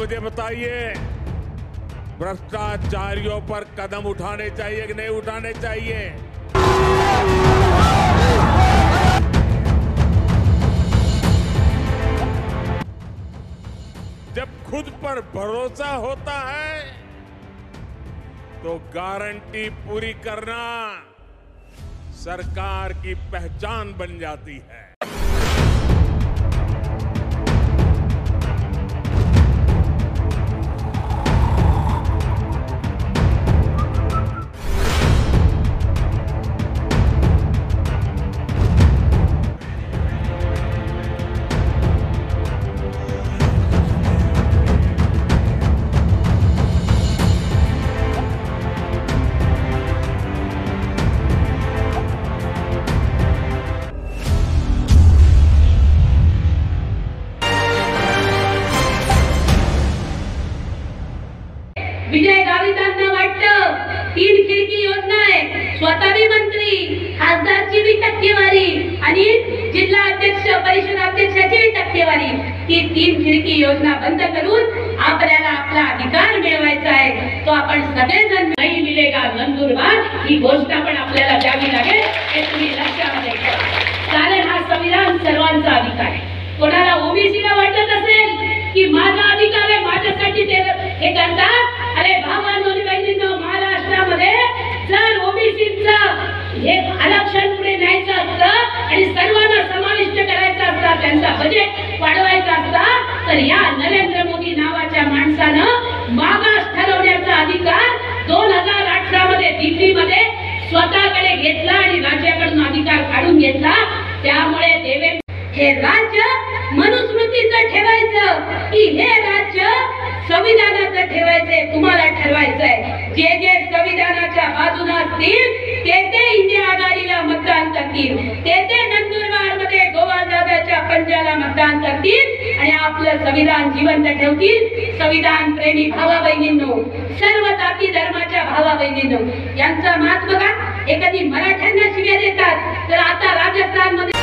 मुझे बताइए, भ्रष्टाचारियों पर कदम उठाने चाहिए कि नहीं उठाने चाहिए? जब खुद पर भरोसा होता है तो गारंटी पूरी करना सरकार की पहचान बन जाती है। विजय गावितांना वाटतं 3 खिडकी योजना आहे, स्वतः भी मंत्री, खासदारची भी टक्केवारी आणि जिल्हा अध्यक्ष परिषद अध्यक्षाची भी टक्केवारी, ही 3 खिडकी योजना बंद करून आपल्याला आपला अधिकार मिळवायचा आहे। तो आपण सगळेजण नाही मिलेगा नंदुरबार ही घोषणा पण आपल्याला द्यावी लागेल, हे तुम्ही लक्षात ठेवा। कारण हा संविधान सर्वांचा अधिकार आहे। कोणाला ओबीसीला वाटत असेल की माझा अधिकार आहे, माझ्यासाठी ते हे करतात, अरे भावांनो आणि बहिणींनो, महाराष्ट्रामध्ये जर ओबीसीचा हे आरक्षण पुढे न्यायचं असतं आणि सर्वांना समाविष्ट करायचं असतं, त्यांचा बजेट वाढवायचा असता, तर या नरेंद्र मोदी नावाच्या माणसानं मागास ठरवण्याचा अधिकार 2018 मध्ये दिल्लीमध्ये स्वतःकडे घेतला आणि राज्याकडून अधिकार काढून घेतला। त्यामुळे देवेंद्र हे राज्य मनुस्मृतीचं ठेवायचं की हे राज्य संविधानाचं ठेवायचंय, तुम्हाला ठरवायचंय। जे जे संविधानाच्या बाजूने असतील ते इंडिया आघाडीला मतदान करतील, ते नंदुरबार मध्ये गोवालदादाच्या पंजाला मतदान करतील आणि आपलं संविधान जिवंत ठेवतील। संविधान प्रेमी भावा बहिणींनो, सर्व जाती धर्माच्या भावा बहिणींनो, यांचा मात बघा। हे कधी मराठ्यांना शिव्या देतात, तर आता राजस्थान मध्ये